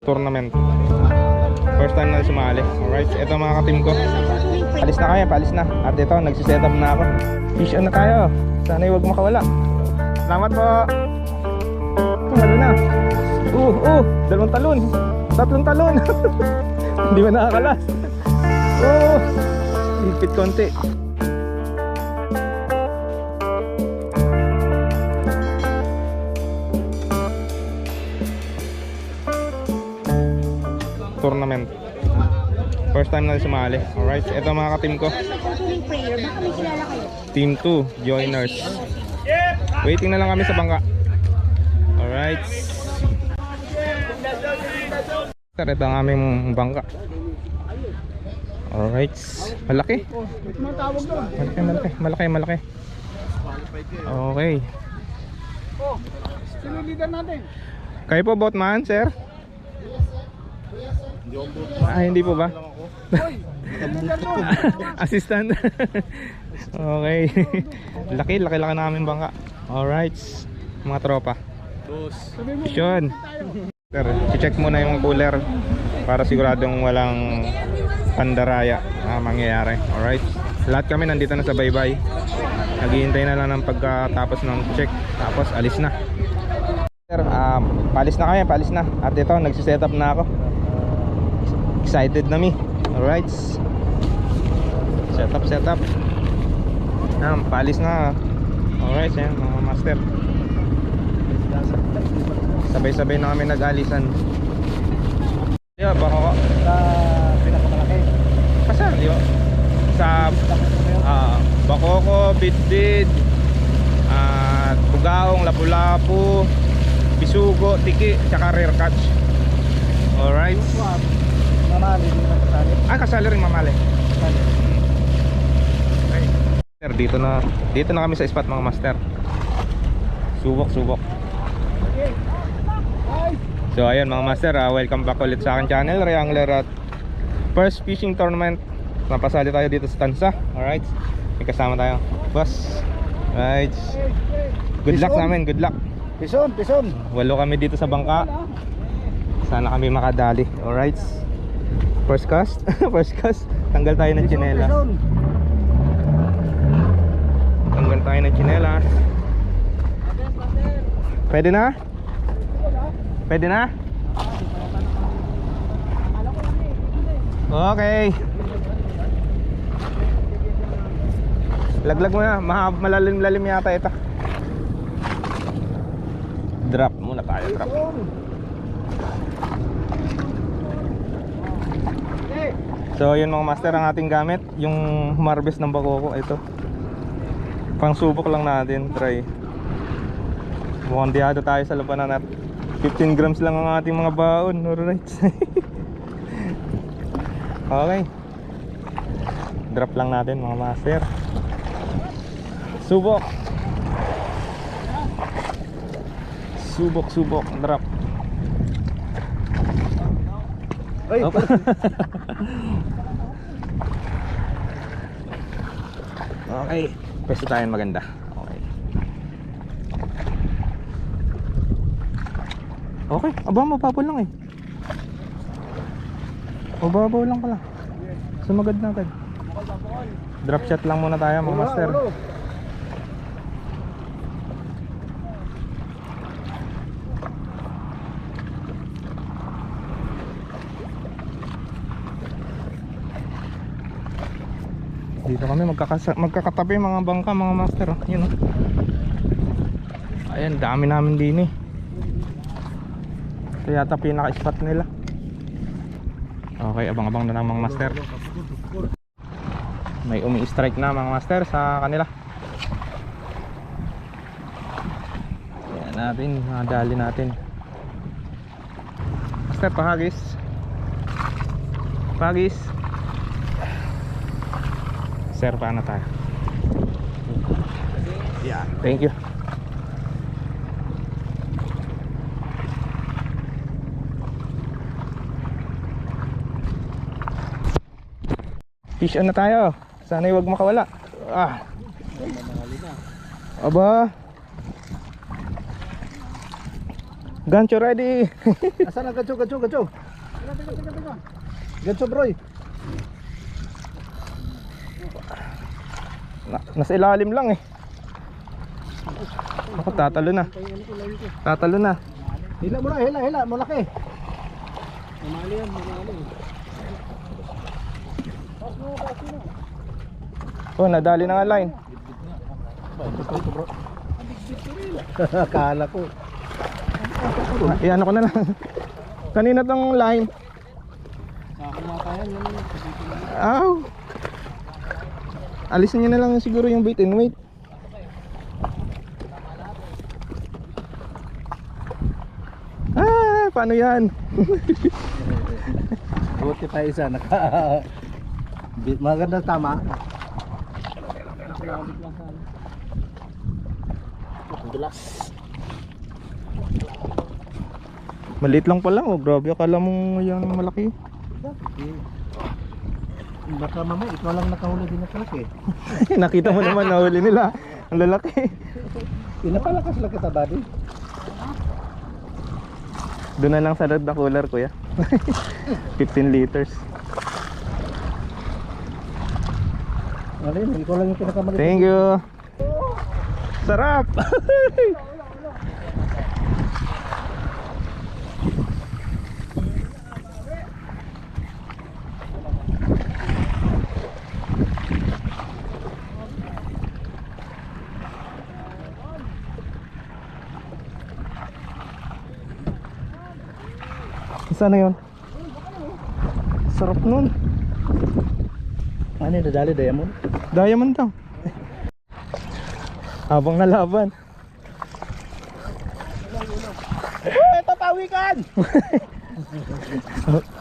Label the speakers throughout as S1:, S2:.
S1: tournament. First time na sumali. Alright, ito mga ka-team ko. Palis na kayo, palis na. At ito, nagsiset-up na ako. Fish on na tayo. Sana'y huwag makawala. Salamat po. Halo na. Dalawang talon. Tatlong talon. Hindi ba nakakalas? Higpit konti. Tournament. First time na sumali. Alright, ito mga ka-team ko. Team 2, joiners. Waiting na lang kami sa bangka. Alright. Ito ang aming bangka. Alright. Malaki. Malaki. Okay.
S2: Sinilitan natin.
S1: Kayo po boatman, sir? Hindi po ba? Assistant. Okay. Laki namin bangka. Alright. Mga tropa. Yun. I-check muna yung cooler para siguradong walang pandaraya na mangyayari. Alright. Lahat kami nandito na sa baybay. Naghihintay na lang ng pagkatapos ng check. Tapos alis na. Sir, palis na kami, palis na. At ito, nagsiset up na ako. Excited na mi. Alright. Set up. Palis na. Alright, yan mga master. Sabay-sabay na kami nag-alisan. Di ba, bako
S2: Sa pinakamalaki.
S1: Kasal, di ba? Sa Bakoko, Bidbid, Bugaong, Lapu-Lapu, Bisugo, Tiki, tsaka Rare Catch. Alright.
S2: Mamali din ang kasali.
S1: Kasali rin mamali. Okay. Dito na kami sa spot mga master. Subok. So ayun mga master, welcome back ulit sa akin channel, Ray Angler at first fishing tournament. Napasali tayo dito sa Tansa. Alright. May kasama tayo, boss. Alright. Good luck sa amin, good luck.
S2: Pison.
S1: 8 kami dito sa bangka. Sana kami makadali. Alright. First cast. Tanggal tayo ng tsinelas. Pwede na? Okay. Laglag mo na, malalim yata ito. Drop muna tayo, drop. So yun mga master, ang ating gamit, yung humarbest ng bakoko, ito. Pang subok lang natin, try. Mukhang diyado tayo sa labanan at 15 grams lang ang ating mga baon. Alright. Okay. Drop lang natin mga master. Subok, drop.
S2: Ay,
S1: Okay, pwesto tayo maganda. Okay, mababaw lang eh. Mababaw lang pala. Sumagad na agad. Drop shot lang muna tayo mga master. Dito kami magkakatabi mga bangka mga master. Yun, ayan, dami namin din eh. Ito yata pinaka-spot nila. Okay, abang-abang na lang mga master. May umi-strike na mga master sa kanila. Ayan natin, nadali natin. Master, pahagis. Sir, paano tayo? Yeah, thank you. Fish on na tayo. Sana'y huwag makawala. Aba. Gancho ready.
S2: Asan ang gancho? Gancho bro.
S1: Nasa ilalim lang eh. Ako, tatalo na.
S2: Hila mo na, hila. Malaki.
S1: Oh, nadali na nga line.
S2: Akala ko.
S1: Iyan ko na lang. Kanina tong line. Aw. Alisin niyo na lang siguro yung bait and wait. Paano yan?
S2: Buti pa isa maganda tama. Dulas.
S1: Maliit lang pala, oh, grabe, akala mo yan malaki.
S2: Baka mama, ikaw lang nakahuli din na kalaki.
S1: Nakita mo naman nahuli nila. Ang lalaki.
S2: Pinapalakas lang kita, buddy.
S1: Doon na lang sa red na cooler, kuya. 15 liters.
S2: Ano yun, ikaw lang yung pinakamaliit.
S1: Thank you. Sarap. Sana yun? Sarap nun.
S2: Ano yung dadali, diamond?
S1: Diamond daw. Habang nalaban.
S2: Ito, pawikan!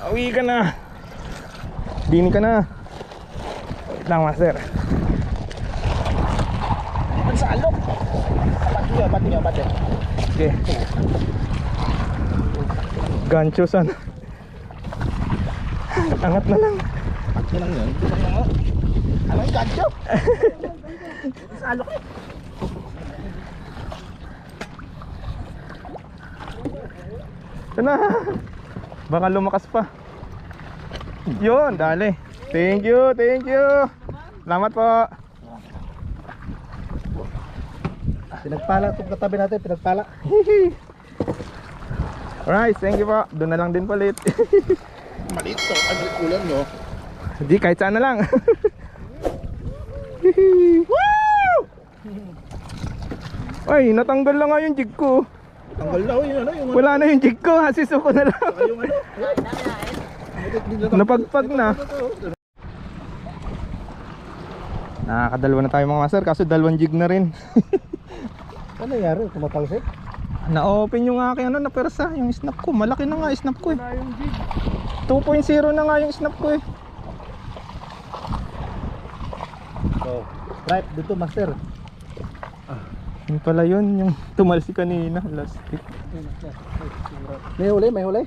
S1: Awi ka na. Dini ka na. Wait lang, master.
S2: Ang salok! Pati nyo.
S1: Okay. Gancho san. Angat na lang.
S2: Pati lang yun. Ano yung gancho? Salok eh.
S1: Ito na. Baka lumakas pa. Yun, dali. Thank you. Salamat po.
S2: Pinagpala itong katabi natin, pinagpala.
S1: Alright, thank you po. Doon na lang din palit.
S2: Maliit to, ang kulang nyo.
S1: Hindi, kahit saan na lang. Woo! Ay, natanggal lang nga yung jig ko.
S2: Tanggal na yun, ano yung
S1: Wala na yung jig ko, hasiso ko na lang.
S2: yung ano?
S1: Napagpag na. Nakakadalawa na tayo mga master, kaso dalawang jig na rin.
S2: Ano nangyari? Kumatalsik?
S1: Na-open yung aking na persa, yung snap ko. Malaki na nga snap ko eh. 2.0 na nga yung snap ko eh.
S2: So, right, dito master.
S1: Yun pala yun, yung tumalsi kanina, last week.
S2: May huli?
S1: Wala.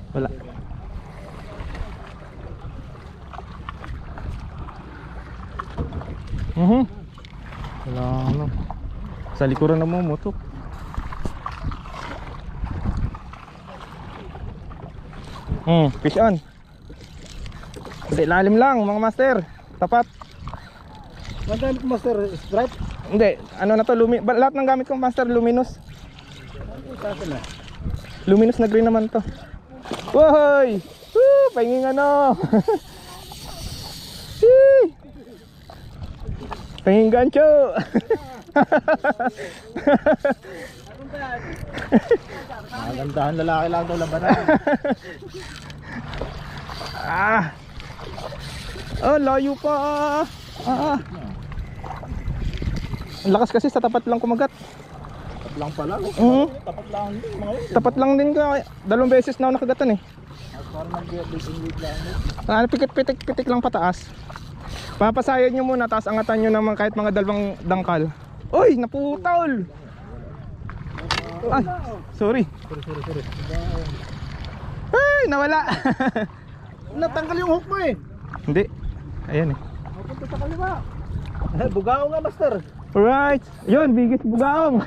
S1: Wala ano. Sa likuran na mo motok. Fish on. Sa ilalim lang mga master. Tapat.
S2: Ang gamit mo master, stripe?
S1: Hindi, ano na to, lahat ng gamit kong master luminous. Luminous na green naman to. Woy! Woo! Pahinging ano. Pahinging gancho.
S2: Magandahan lalaki lang daw labanan.
S1: Oh, layo pa. Ang lakas kasi sa tapat lang kumagat.
S2: Tapat lang pala. Tapat lang din mga yun.
S1: Tapat lang din ka. Dalawang beses na ako nakagatan eh.
S2: Parang nag-wait lang.
S1: Pitik lang pataas. Papasayan nyo muna, tapos angatan nyo naman kahit mga dalawang dangkal. Uy, naputol. Ay, sorry. Ay, nawala.
S2: Natanggal yung hook mo eh.
S1: Hindi. Ayan eh.
S2: Mapunta sa kaliwa. Bugao nga master.
S1: Alright. Yun, biggest bugaong.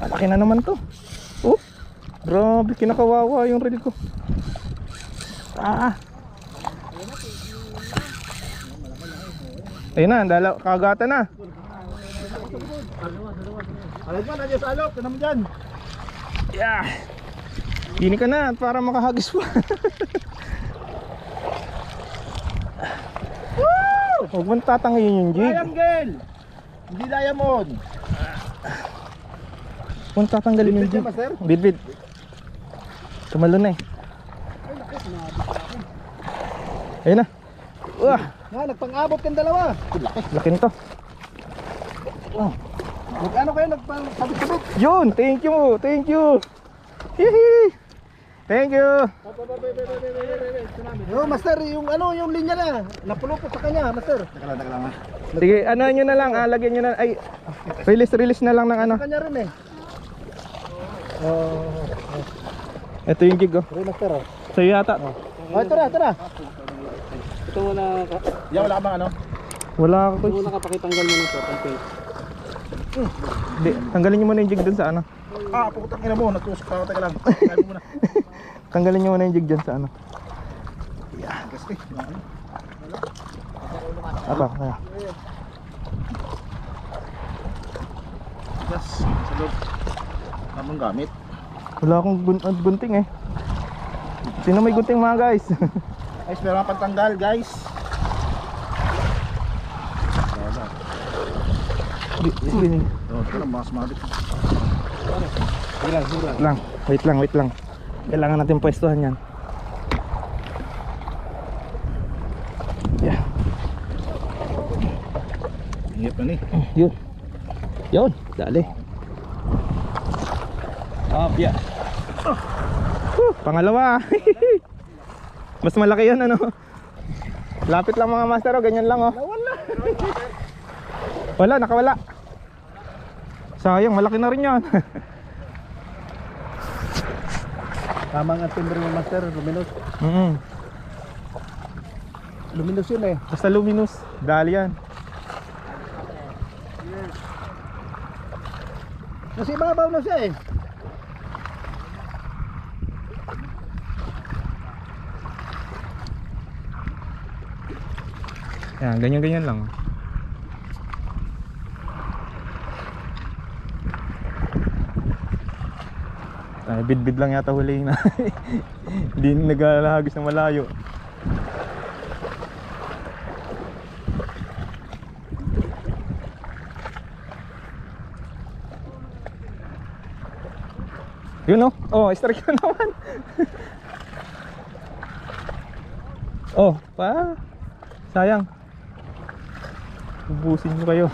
S1: Malaki na naman to. Oh, grabe, kinakawawa yung reel ko. Ayun na, kagatan na.
S2: Alam mo, nandiyan sa alok. Tanam dyan.
S1: Yeah. Gini ka na para makahagis pa. Woo! Huwag mo tatangayin yung jig.
S2: Triangle. Hindi diamond.
S1: Huwag mo tatanggalin yung
S2: Bidbid
S1: jig.
S2: yan, master?
S1: Bidbid. Tumalo na eh. Ayun na.
S2: Nga, nagpang-abot kang dalawa. Laki.
S1: Laki nito.
S2: Oh. Ano kayo nagpang-sabit-sabit?
S1: Yun, thank you. Thank you. Hihi. Thank you.
S2: Yo, master, yung ano, yung linya na. Napulupot sa kanya, master. Teka lang.
S1: Sige, ano nyo na lang, lagyan nyo na, ay, release na lang ng ano.
S2: Sa kanya rin eh.
S1: Ito yung gig, oh.
S2: Rin, master, oh.
S1: Sa'yo yata.
S2: Oh, ito na.
S3: Ito muna,
S2: Yan, wala ka bang ano?
S1: Wala ako.
S3: ito muna kapakitanggal mo nito, pang-paint.
S1: Hindi, tanggalin nyo muna yung jig dun sa ano.
S2: Putang ina mo, natusok pa ako. Teka lang. Kaya mo muna.
S1: Tanggalin nyo muna yung jig dyan sa ano.
S2: Kasi,
S1: Apa, kaya.
S2: yes, sa loob. Tamang gamit.
S1: Wala akong gunting eh. Sino may gunting mga guys?
S2: Guys, meron mga pantanggal, guys. Ito na, mas mabit.
S1: Wait lang. Kailangan natin pwestuhan yan. Yeah.
S2: Hingip na ni.
S1: Yun, dali.
S2: Yeah.
S1: Pangalawa. Mas malaki yan ano. Lapit lang mga master, oh, ganyan lang oh. Nakawala. Sayang, malaki na rin yan.
S2: Tamang ang timbre ng master, luminous. Luminous yun eh.
S1: Basta luminous, dali yan.
S2: Kasi mabaw na siya eh.
S1: Yan, ganyan lang. Ay, bid lang yata huli na. Hindi naglalahagis na malayo. Yun oh. Oh, strike na naman. Oh, pa. Sayang. Ubusin nyo kayo.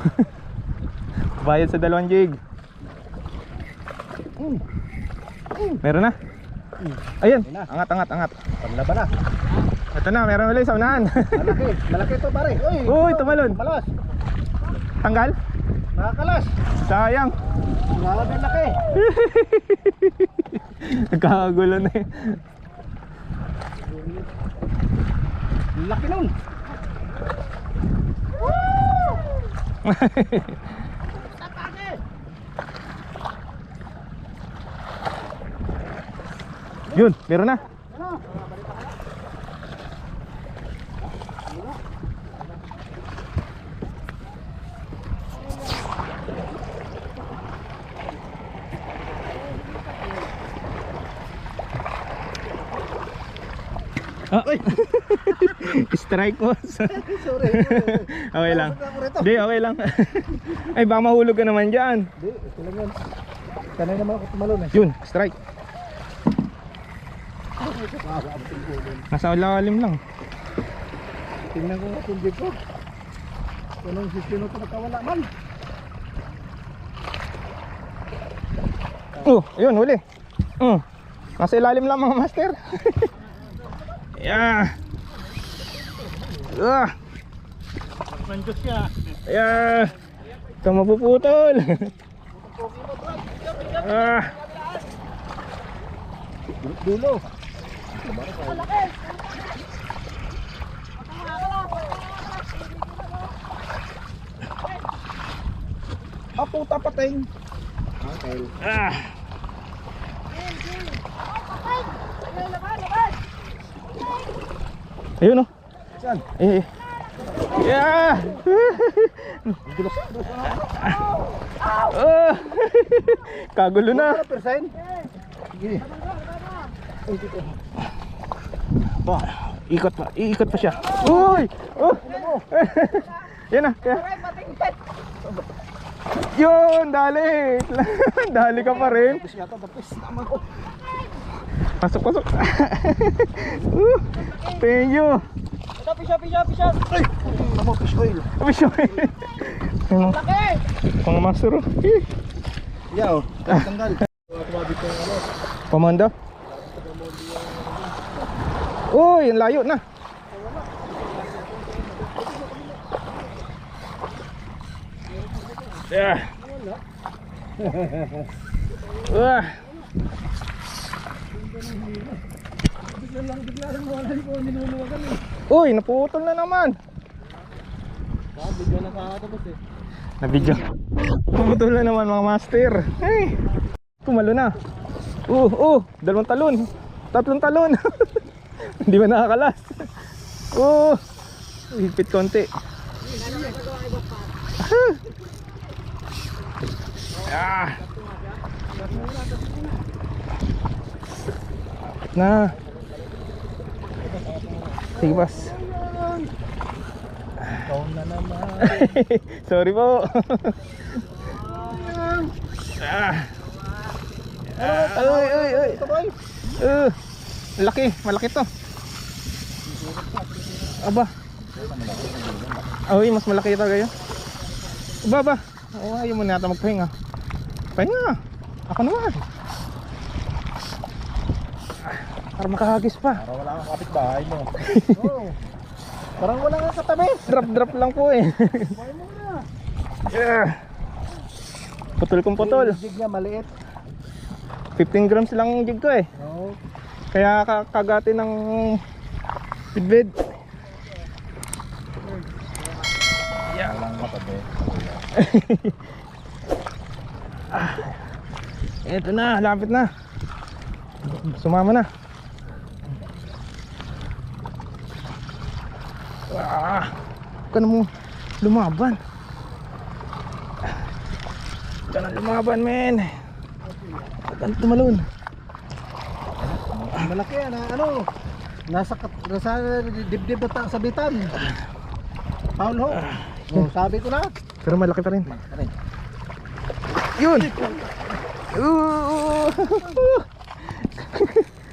S1: Bayad sa 2 jig. Meron na. Ayun, angat.
S2: Panlaban na.
S1: Ito na, meron ulit sa unahan.
S2: Malaki to pare.
S1: Uy, tumalon.
S2: Malas.
S1: Tanggal?
S2: Nakakalas.
S1: Sayang.
S2: Grabe laki.
S1: Nagkakagulo na eh.
S2: Laki nun.
S1: Yun, meron na. Ah. Strike boss.
S2: Sorry.
S1: Okay lang. Hindi, okay lang. Ay, baka mahulog ka naman dyan.
S2: Hindi, ito lang yan. Sanay naman ako tumalon eh.
S1: Yun, strike. Nasa lalim lang.
S2: Tingnan ko nga kung di ko. Anong sisino ko nakawala man.
S1: Oh, ayun, huli. Nasa ilalim lang mga master. Yeah.
S2: Nandiyo siya.
S1: Yeah. Ito mapuputol.
S2: Dulo. Puta pating.
S1: Ah. Ayun oh.
S2: Saan?
S1: Eh. Yeah. Oh. Kagulo na.
S2: Persen? Sige.
S1: Ikot pa. Iikot pa siya. Uy! Oh. Yan na. Yun, dali. Dali ka pa rin.
S2: Tapos yata, tapos. Tama ko.
S1: Pasok, pasok. Thank you.
S2: Ay! Tama, fish oil.
S1: Fish oil. Mga master oh.
S2: Yeah, oh. Tanggal.
S1: Pamanda. Uy, ang layo na. Yeah. Wah. Uy, naputol na naman.
S3: Video na kakatapos eh.
S1: Nabidyo. Naputol na naman mga master. Hey. Tumalo na. Dalawang talon. Tatlong talon. Hindi ba nakakalas? Higpit konti. Ah. Na. Sige, boss.
S2: Taon na naman.
S1: Sorry po. Ay.
S2: Ito boy.
S1: Laki, malaki to. Aba. Ay, mas malaki ito kayo. Aba. Ayaw mo na yata magpahinga. Pahinga. Ako naman. Para makahagis pa.
S2: Parang wala kang kapitbahay mo. Oh. Parang wala kang katabi.
S1: Drop lang po eh.
S2: Buhay mo na.
S1: Putol kong putol.
S2: Yung jig niya maliit.
S1: 15 grams lang yung jig ko eh.
S2: No.
S1: Kaya kagati ng bidbid.
S2: Walang katabi.
S1: Eto na, lapit na. Sumama na. Huwag ka na mo lumaban. Huwag ka na lumaban, men. Huwag ka na tumalon.
S2: Malaki yan, ano? Nasa dibdib na sabitan. Paul ho. Oh, sabi ko na.
S1: Pero malaki pa rin. Yun!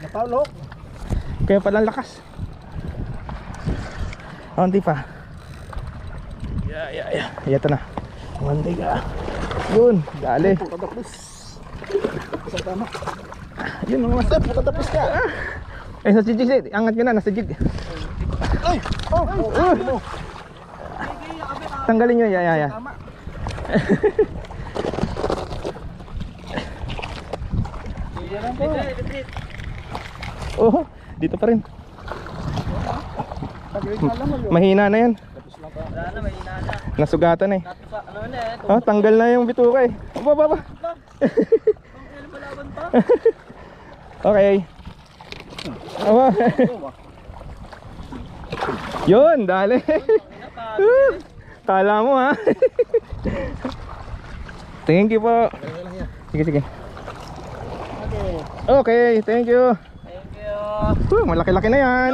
S2: Na Paul ho.
S1: Kaya pala ang lakas. Hindi pa. Ito na. Hindi ka. Yun, dali.
S2: Pagkatapos. Sa tama.
S1: Yun mga master, pagkatapos ka. Sa jig, angat ka na, nasa jig.
S2: Ay! Oh!
S1: Tanggalin nyo, ya.
S2: Tama.
S1: Oh, dito pa rin. Mahina na yan. Nasugatan eh. Tanggal na yung bituka eh. Baba. Okay. Yun, dali. Kala mo ha. Thank you po. Sige. Okay, thank you. Malaki-laki na yan.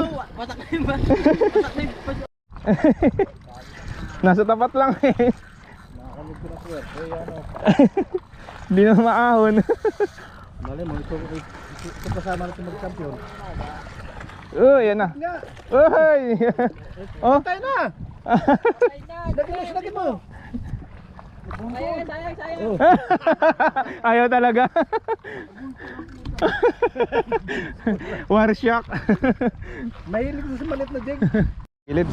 S1: Nasa tapat lang eh. Hindi na maahon.
S2: Mali mo, ito kasama natin mag-champion.
S1: Yan na. Uy! Oh,
S2: Tayo na! Lagi mo!
S3: Sayang.
S1: ayaw talaga. War shock.
S2: Mahilig mo sa malit na jig.
S1: Gilid.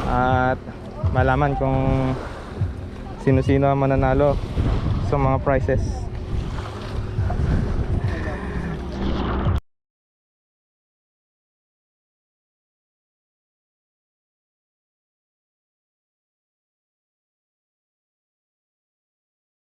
S1: At malaman kung sino-sino ang mananalo sa mga prizes.